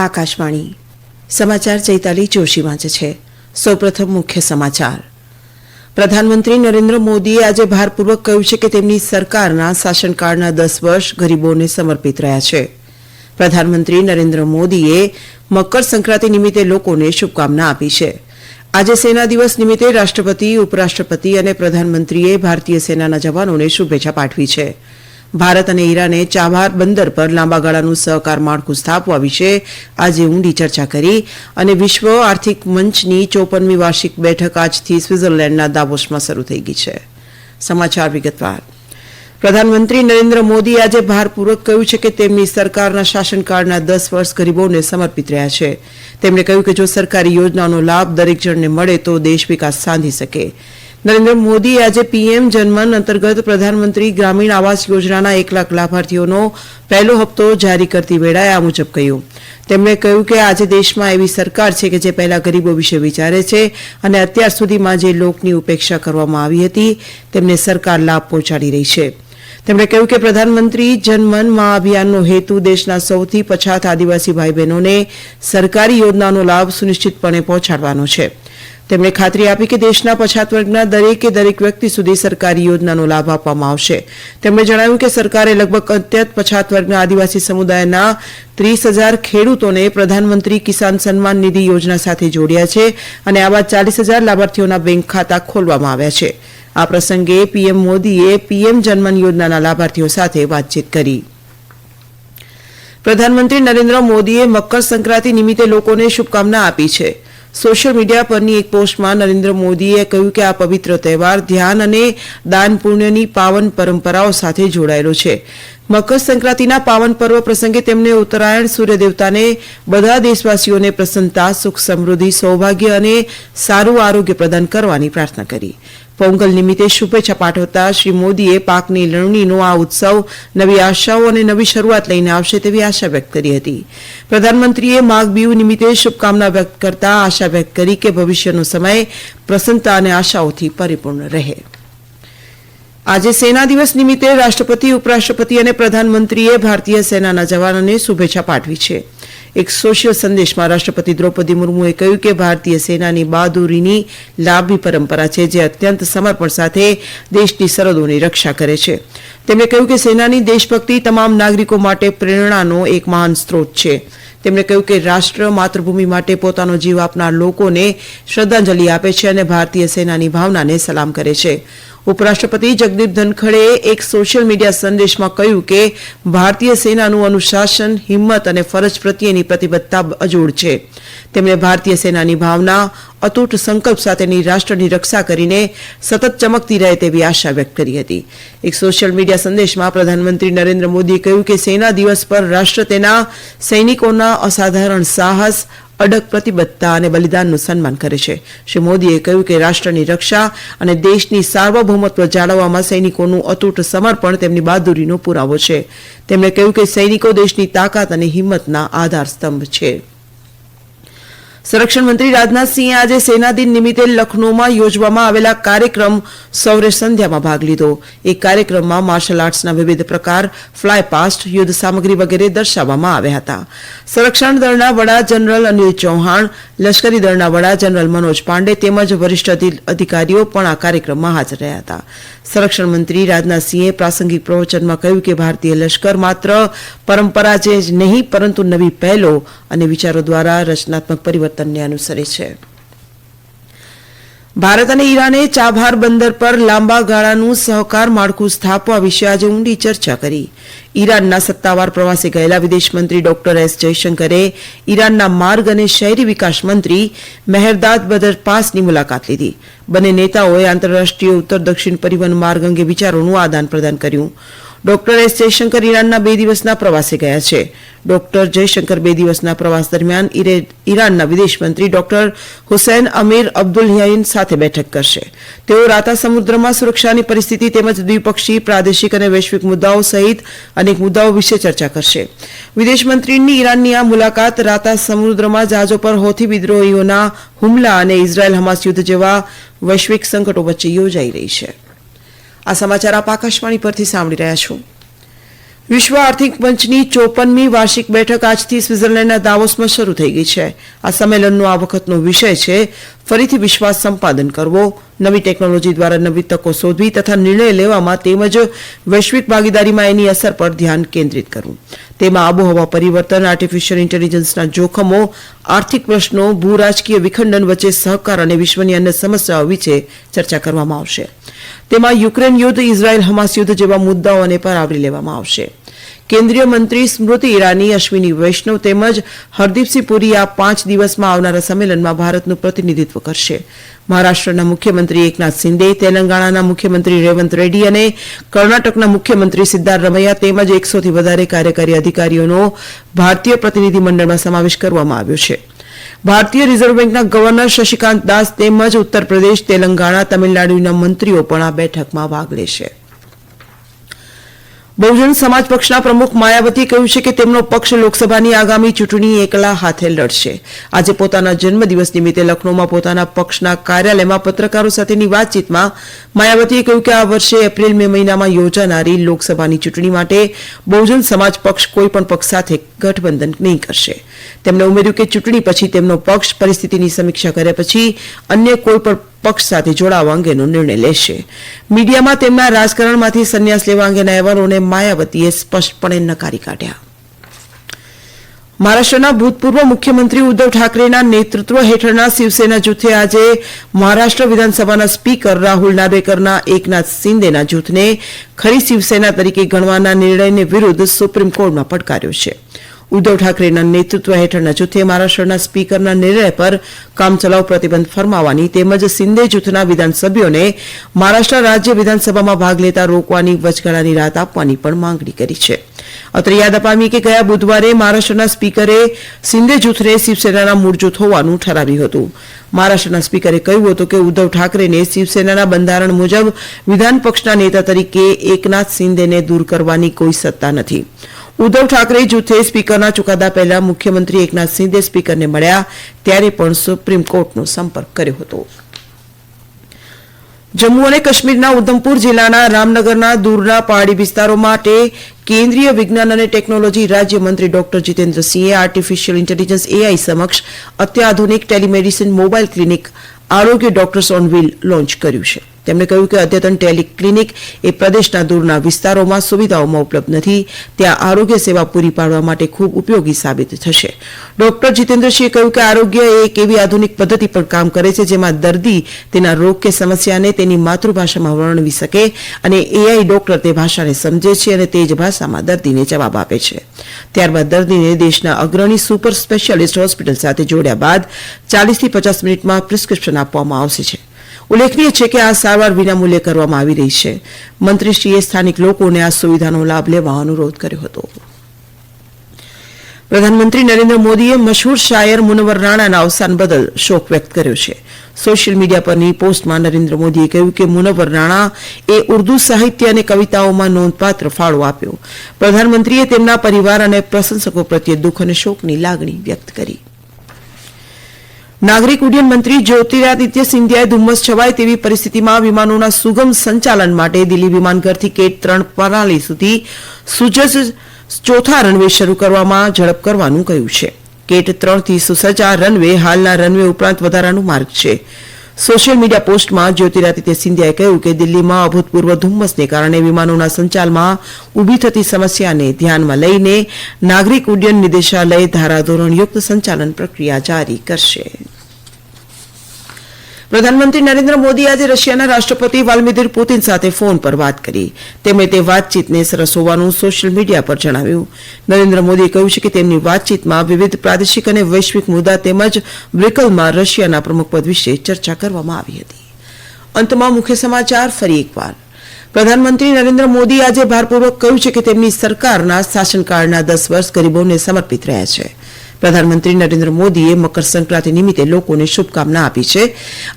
આકાશવાણી સમાચાર ચૈતાલી જોશી વાંચે છે। સૌપ્રથમ મુખ્ય સમાચાર। પ્રધાનમંત્રી નરેન્દ્ર મોદીએ આજે ભારપૂર્વક કહ્યું છે કે તેમની સરકારના શાસનકાળના 10 વર્ષ ગરીબોને સમર્પિત રહ્યા છે। પ્રધાનમંત્રી નરેન્દ્ર મોદીએ મકર સંક્રાંતિ નિમિત્તે લોકોને શુભકામના આપી છે। આજે સેના દિવસ નિમિત્તે રાષ્ટ્રપતિ, ઉપરાષ્ટ્રપતિ અને પ્રધાનમંત્રીએ ભારતીય સેનાના જવાનોને શુભેચ્છા પાઠવી છે। ભારત અને ઈરાને ચાબહાર બંદર પર લાંબા ગાળાનું સહકાર માળખું સ્થાપવા વિશે આજે ઊંડી ચર્ચા કરી અને વિશ્વ આર્થિક મંચની 54મી વાર્ષિક બેઠક આજથી સ્વિટ્ઝરલેન્ડના દાવોસમાં શરૂ થઈ ગઈ છે। સમાચાર વિગતવાર। પ્રધાનમંત્રી નરેન્દ્ર મોદીએ આજે ભારપૂર્વક કહ્યું છે કે તેમની સરકારના શાસનકાળના 10 વર્ષ ગરીબોને સમર્પિત રહ્યા છે। તેમણે કહ્યું કે જો સરકારી યોજનાઓનો લાભ દરેક જણને મળે તો દેશ વિકાસ સાધી શકે। નરેન્દ્ર મોદીએ આજે પીએમ જનમન અંતર્ગત પ્રધાનમંત્રી ગ્રામીણ આવાસ યોજનાના 1 લાખ લાભાર્થીઓનો પહેલો હપ્તો જારી કરતી વેળાએ આ મુજબ કહ્યું। તેમણે કહ્યું કે આજે દેશમાં એવી સરકાર છે કે જે પહેલા ગરીબો વિશે વિચારે છે અને અત્યાર સુધીમાં જે લોકની ઉપેક્ષા કરવામાં આવી હતી તેમને સરકાર લાભ પહોંચાડી રહી છે। તેમણે કહ્યું કે પ્રધાનમંત્રી જનમન મા અભિયાનનો હેતુ દેશના સૌથી પછાત આદિવાસી ભાઈ બહેનોને સરકારી યોજનાનો લાભ સુનિશ્ચિતપણે પહોંચાડવાનો છે। તેમણે ખાતરી આપી કે દેશના પછાત વર્ગના દરેકે દરેક વ્યક્તિ સુધી સરકારી યોજનાનો લાભ આપવામાં આવશે। તેમણે જણાવ્યું કે સરકારે લગભગ અત્યંત પછાત વર્ગના આદિવાસી સમુદાયના 30,000 ખેડૂતોને પ્રધાનમંત્રી કિસાન સન્માન નિધિ યોજના સાથે જોડ્યા છે અને આવા 40,000 લાભાર્થીઓના બેંક ખાતા ખોલવામાં આવ્યા છે। આ પ્રસંગે પીએમ મોદીએ પીએમ જનમન યોજનાના લાભાર્થીઓ સાથે વાતચીત કરી। પ્રધાનમંત્રી નરેન્દ્ર મોદીએ મકર સંક્રાંતિ નિમિત્તે લોકોને શુભકામના આપી છે। સોશિયલ મીડિયા પરની એક પોસ્ટમાં નરેન્દ્ર મોદીએ કહ્યું કે આ પવિત્ર તહેવાર ધ્યાન અને દાન પુણ્યની પાવન પરંપરાઓ સાથે જોડાયેલો છે। મકર સંક્રાંતિના પાવન પર્વ પ્રસંગે તેમણે ઉત્તરાયણ સૂર્ય દેવતાને બધા દેશવાસીઓને પ્રસન્નતા, સુખ, સમૃદ્ધિ, સૌભાગ્ય અને સારું આરોગ્ય પ્રદાન કરવાની પ્રાર્થના કરી। પોંગલ નિમિત્તે શુભેચ્છા પાઠવતા શ્રી મોદીએ પાકની લણણીનો આ ઉત્સવ નવી આશાઓ અને નવી શરૂઆત લઈને આવશે તેવી આશા વ્યક્ત કરી હતી। પ્રધાનમંત્રીએ માઘ બીહુ નિમિત્તે શુભકામના વ્યક્ત કરતા આશા વ્યક્ત કરી કે ભવિષ્યનો સમય પ્રસન્નતા અને આશાઓથી પરિપૂર્ણ રહે। આજે સેના દિવસ નિમિત્તે રાષ્ટ્રપતિ, ઉપરાષ્ટ્રપતિ અને પ્રધાનમંત્રીએ ભારતીય સેનાના જવાનોને શુભેચ્છા પાઠવી છે। એક સોશિયલ સંદેશમાં રાષ્ટ્રપતિ દ્રૌપદી મુર્મુએ કહ્યું કે ભારતીય સેનાની બહાદુરીની લાંબી પરંપરા છે જે અત્યંત સમર્પણ સાથે દેશની સરહદોની રક્ષા કરે છે। તેમણે કહ્યું કે સેનાની દેશભક્તિ તમામ નાગરિકો માટે પ્રેરણાનો એક મહાન સ્ત્રોત છે। તેમણે કહ્યું કે રાષ્ટ્ર, માતૃભૂમિ માટે પોતાનો જીવ આપનાર લોકોને શ્રદ્ધાંજલિ આપે છે અને ભારતીય સેનાની ભાવનાને સલામ કરે છે। ઉપરાષ્ટ્રપતિ જગદીપ ધનખડે એક સોશિયલ મીડિયા સંદેશમાં કહ્યું કે ભારતીય સેનાનું અનુશાસન, હિંમત અને ફરજ પ્રત્યેની પ્રતિબદ્ધતા અજોડ છે। તેમણે ભારતીય સેનાની ભાવના, અતૂટ સંકલ્પ સાથેની રાષ્ટ્રની રક્ષા કરીને સતત ચમકતી રહે તેવી આશા વ્યક્ત કરી હતી। એક સોશિયલ મીડિયા સંદેશમાં પ્રધાનમંત્રી નરેન્દ્ર મોદીએ કહ્યું કે સેના દિવસ પર રાષ્ટ્ર તેના સૈનિકોના અસાધારણ સાહસ, અડગ પ્રતિબદ્ધતા અને બલિદાનનું સન્માન કરે છે। શ્રી મોદીએ કહ્યું કે રાષ્ટ્રની રક્ષા અને દેશની સાર્વભૌમત્વ જાળવવામાં સૈનિકોનું અતૂટ સમર્પણ તેમની બહાદુરીનો પુરાવો છે। તેમણે કહ્યું કે સૈનિકો દેશની તાકાત અને હિંમતના આધાર સ્તંભ છે। સંરક્ષણ મંત્રી રાજનાથસિંહે આજે સેના દિન નિમિત્તે લખનૌમાં યોજવામાં આવેલા કાર્યક્રમ શૌર્ય સંધ્યામાં ભાગ લીધો। એક કાર્યક્રમમાં માર્શલ આર્ટ્સના વિવિધ પ્રકાર, ફ્લાય પાસ્ટ, યુદ્ધ સામગ્રી વગેરે દર્શાવવામાં આવ્યા હતા। સંરક્ષણ દળના વડા જનરલ અનિલ ચૌહાણ, લશ્કરી દળના વડા જનરલ મનોજ પાંડે તેમજ વરિષ્ઠ અધિકારીઓ પણ આ કાર્યક્રમમાં હાજર રહ્યા હતા। સંરક્ષણ મંત્રી રાજનાથસિંહે પ્રાસંગિક પ્રવચનમાં કહ્યું કે ભારતીય લશ્કર માત્ર પરંપરા જ નહીં પરંતુ નવી પહેલો અને વિચારો દ્વારા રચનાત્મક પરિવર્તનને અનુસરે છે। ભારત અને ઈરાને ચાબહાર બંદર પર લાંબા ગાળાનું સહકાર માળખું સ્થાપવા વિશે આજે ઊંડી ચર્ચા કરી। ઈરાનના સત્તાવાર પ્રવાસે ગયેલા વિદેશ મંત્રી ડોક્ટર એસ જયશંકરે ઈરાનના માર્ગ અને શહેરી વિકાસ મંત્રી મેહરદાદ બદર પાસની મુલાકાત લીધી। બંને નેતાઓએ આંતરરાષ્ટ્રીય ઉત્તર દક્ષિણ પરિવહન માર્ગ અંગે વિચારોનું આદાન પ્રદાન કર્યું। ડોક્ટર એસ જયશંકર ઈરાનના 2 દિવસના પ્રવાસે ગયા છે। ડોક્ટર જયશંકર 2 દિવસના પ્રવાસ દરમિયાન ઈરાનના વિદેશ મંત્રી ડોક્ટર હુસૈન અમીર અબ્દુલ્લાહિયાન સાથે બેઠક કરશે। તેઓ રાતા સમુદ્રમાં સુરક્ષાની પરિસ્થિતિ તેમજ દ્વિપક્ષી, પ્રાદેશિક અને વૈશ્વિક મુદ્દાઓ સહિત અનેક મુદ્દાઓ વિશે ચર્ચા કરશે। વિદેશ મંત્રીની ઈરાનની આ મુલાકાત રાતા સમુદ્રમાં જહાજો પર હૌથી વિદ્રોહીઓના હુમલા અને ઇઝરાયલ હમાસ યુદ્ધ જેવા વૈશ્વિક સંકટો વચ્ચે યોજાઈ રહી છે। આ સમાચાર આપ આકાશવાણી પરથી સાંભળી રહ્યા છો। વિશ્વ આર્થિક મંચની 54મી વાર્ષિક બેઠક આજથી સ્વિટ્ઝરલેન્ડના દાવોસમાં શરૂ થઈ ગઈ છે. આ સંમેલનનો આ વખતનો વિષય છે ફરીથી વિશ્વાસ સંપાદન કરવો, નવી ટેકનોલોજી દ્વારા નવી તકો શોધવી તથા નિર્ણય લેવામાં તેમજ વૈશ્વિક ભાગીદારીમાં એની અસર પર ધ્યાન કેન્દ્રિત કરવું. તેમાં આબોહવા પરિવર્તન, આર્ટિફિશિયલ ઇન્ટેલિજન્સના જોખમો, આર્થિક પ્રશ્નો, ભૂરાજકીય વિખંડન વચ્ચે સહકાર અને વિશ્વની અન્ય સમસ્યાઓ વિશે ચર્ચા કરવામાં આવશે. તેમાં યુક્રેન યુદ્ધ, ઇઝરાયલ હમાસ યુદ્ધ જેવા મુદ્દાઓને પણ આવરી લેવામાં આવશે. કેન્દ્રીય મંત્રી સ્મૃતિ ઈરાની, અશ્વિની વૈષ્ણવ તેમજ હરદીપસિંહ પુરી આ 5 દિવસમાં આવનારા સંમેલનમાં ભારતનું પ્રતિનિધિત્વ કરશે. મહારાષ્ટ્રના મુખ્યમંત્રી એકનાથ શિંદે, તેલંગાણાના મુખ્યમંત્રી રેવંત રેડ્ડી અને કર્ણાટકના મુખ્યમંત્રી સિદ્ધારમૈયા તેમજ 100 થી વધારે કાર્યકારી અધિકારીઓનો ભારતીય પ્રતિનિધિમંડળમાં સમાવેશ કરવામાં આવ્યો છે. ભારતીય રિઝર્વ બેંકના ગવર્નર શશિકાંત દાસ તેમજ ઉત્તર પ્રદેશ, તેલંગાણા, તમિલનાડુના મંત્રીઓ પણ આ બેઠકમાં ભાગ લેશે. બહુજન સમાજ પક્ષના પ્રમુખ માયાવતીએ કહ્યું છે કે તેમનો પક્ષ લોકસભાની આગામી ચૂંટણી એકલા હાથે લડશે. આજે પોતાના જન્મદિવસ નિમિત્તે લખનૌમાં પોતાના પક્ષના કાર્યાલયમાં પત્રકારો સાથેની વાતચીતમાં માયાવતીએ કહ્યું કે આ વર્ષે એપ્રિલ મે મહિનામાં યોજાનારી લોકસભાની ચૂંટણી માટે બહુજન સમાજ પક્ષ કોઈપણ પક્ષ સાથે ગઠબંધન નહીં કરશે. તેમણે ઉમેર્યું કે ચૂંટણી પછી તેમનો પક્ષ પરિસ્થિતિની સમીક્ષા કર્યા પછી અન્ય કોઈપણ પક્ષ સાથે જોડાવા અંગેનો નિર્ણય લેશે. મીડિયામાં તેમના રાજકારણમાંથી સંન્યાસ લેવા અંગેના અહેવાલોને માયાવતીએ સ્પષ્ટપણે નકારી કાઢ્યા. મહારાષ્ટ્રના ભૂતપૂર્વ મુખ્યમંત્રી ઉદ્ધવ ઠાકરેના નેતૃત્વ હેઠળના શિવસેના જૂથે આજે મહારાષ્ટ્ર વિધાનસભાના સ્પીકર રાહુલ નાર્વેકરના એકનાથ શિંદેના જૂથને ખરી શિવસેના તરીકે ગણવાના નિર્ણયને વિરુદ્ધ સુપ્રીમ કોર્ટમાં પડકાર્યો છે. ઉદ્ધવ ઠાકરેના નેતૃત્વ હેઠળના જૂથે મહારાષ્ટ્રના સ્પીકરના નિર્ણય પર કામચલાઉ પ્રતિબંધ ફરમાવવાની તેમજ શિંદે જૂથના વિધાનસભ્યોને મહારાષ્ટ્ર રાજ્ય વિધાનસભામાં ભાગ લેતા રોકવાની વચગાળાની રાહત આપવાની પણ માંગણી કરી છે. અત્રે યાદ અપાવીએ કે ગયા બુધવારે મહારાષ્ટ્રના સ્પીકરે શિંદે જૂથને શિવસેનાના મૂળ જૂથ હોવાનું ઠરાવ્યું હતું. મહારાષ્ટ્રના સ્પીકરે કહ્યું હતું કે ઉદ્ધવ ઠાકરેને શિવસેનાના બંધારણ મુજબ વિધાન પક્ષના નેતા તરીકે એકનાથ શિંદેને દૂર કરવાની કોઈ સત્તા નથી. ઉદ્ધવ ઠાકરે જૂથે સ્પીકરના ચુકાદા પહેલા મુખ્યમંત્રી એકનાથ શિંદે સ્પીકરને મળ્યા ત્યારે પણ સુપ્રીમ કોર્ટનો સંપર્ક કર્યો હતો. જમ્મુ અને કાશ્મીરના ઉધમપુર જિલ્લાના રામનગરના દૂરના પહાડી વિસ્તારો માટે કેન્દ્રીય વિજ્ઞાન અને ટેકનોલોજી રાજ્યમંત્રી ડોક્ટર જીતેન્દ્રસિંહે આર્ટિફિશિયલ ઇન્ટેલિજન્સ AI સમક્ષ અત્યાધુનિક ટેલિમેડિસિન મોબાઈલ ક્લિનિક આરોગ્ય ડોક્ટર્સ ઓન વ્હીલ લોન્ચ કર્યું છે. તેમણે કહ્યું કે અદ્યતન ટેલી ક્લિનિક એ પ્રદેશના દૂરના વિસ્તારોમાં સુવિધાઓમાં ઉપલબ્ધ નથી, ત્યાં આરોગ્ય સેવા પૂરી પાડવા માટે ખૂબ ઉપયોગી સાબિત થશે. ડોક્ટર જીતેન્દ્રસિંહે કહ્યું કે આરોગ્ય એ એક એવી આધુનિક પદ્ધતિ પર કામ કરે છે જેમાં દર્દી તેના રોગ કે સમસ્યાને તેની માતૃભાષામાં વર્ણવી શકે અને AI ડોક્ટર તે ભાષાને સમજે છે અને તે જ ભાષામાં દર્દીને જવાબ આપે છે. ત્યારબાદ દર્દીને દેશના અગ્રણી સુપર સ્પેશિયાલિસ્ટ હોસ્પિટલ સાથે જોડ્યા બાદ 40 થી 50 મિનિટમાં પ્રિસ્ક્રિપ્શન આપવામાં આવશે છે. ઉલ્લેખનીય છે કે આ સારવાર વિનામૂલ્યે કરવામાં આવી રહી છે. મંત્રીશ્રીએ સ્થાનિક લોકોને આ સુવિધાનો લાભ લેવા અનુરોધ કર્યો હતો. પ્રધાનમંત્રી નરેન્દ્ર મોદીએ મશહૂર શાયર મુનવ્વર રાણાના અવસાન બદલ શોક વ્યક્ત કર્યો છે. સોશિયલ મીડિયા પરની પોસ્ટમાં નરેન્દ્ર મોદીએ કહ્યું કે મુનવ્વર રાણા એ ઉર્દુ સાહિત્ય અને કવિતાઓમાં નોંધપાત્ર ફાળો આપ્યો. પ્રધાનમંત્રીએ તેમના પરિવાર અને પ્રશંસકો પ્રત્યે દુઃખ અને શોકની લાગણી વ્યક્ત કરી. નાગરિક ઉડ્ડયન મંત્રી જ્યોતિરાદિત્ય સિંધિયાએ ધુમ્મસ છવાય તેવી પરિસ્થિતિમાં વિમાનોના સુગમ સંચાલન માટે દિલ્હી વિમાનઘરથી કેટ 3 પ્રણાલી સુધી સુસજ્જ ચોથા રનવે શરૂ કરવામાં ઝડપ કરવાનું કહ્યું છે. કેટ 3 થી સુસજ્જ આ રનવે હાલના રનવે ઉપરાંત વધારાનું માર્ગ છે. સોશિયલ મીડિયા પોસ્ટમાં જ્યોતિરાદિત્ય સિંધિયાએ કહ્યું કે દિલ્હીમાં અભૂતપૂર્વ ધુમ્મસને કારણે વિમાનોના સંચાલનમાં ઊભી થતી સમસ્યાને ધ્યાનમાં લઈને નાગરિક ઉડ્ડયન નિદેશાલય ધારાધોરણયુક્ત સંચાલન પ્રક્રિયા જારી કરશે. પ્રધાનમંત્રી નરેન્દ્ર મોદી આજે રશિયાના રાષ્ટ્રપતિ વ્લાદિમીર પુતિન સાથે ફોન પર વાત કરી. તેમણે તે વાતચીતને સરસ હોવાનું સોશિયલ મીડિયા પર જણાવ્યું. નરેન્દ્ર મોદીએ કહ્યું છે કે તેમની વાતચીતમાં વિવિધ પ્રાદેશિક અને વૈશ્વિક મુદ્દા તેમજ બ્રિકલમાં રશિયાના પ્રમુખપદ વિશે ચર્ચા કરવામાં આવી હતી. અંતમાં મુખ્ય સમાચાર ફરી એકવાર. પ્રધાનમંત્રી નરેન્દ્ર મોદી આજે ભારપૂર્વક કહ્યું છે કે તેમની સરકારના શાસનકાળના 10 વર્ષ ગરીબોને સમર્પિત રહ્યા છે. પ્રધાનમંત્રી નરેન્દ્ર મોદીએ મકર સંક્રાંતિ નિમિત્તે લોકોને શુભકામના આપી છે.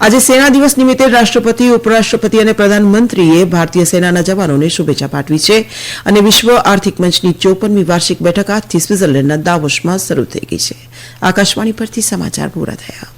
આજે સેના દિવસ નિમિત્તે રાષ્ટ્રપતિ, ઉપરાષ્ટ્રપતિ અને પ્રધાનમંત્રીએ ભારતીય સેનાના જવાનોને શુભેચ્છા પાઠવી છે અને વિશ્વ આર્થિક મંચની 54મી વાર્ષિક બેઠક આજથી સ્વિટ્ઝરલેન્ડના દાવોસમાં શરૂ થઈ ગઈ છે. આકાશવાણી પરથી સમાચાર પૂરા થયા.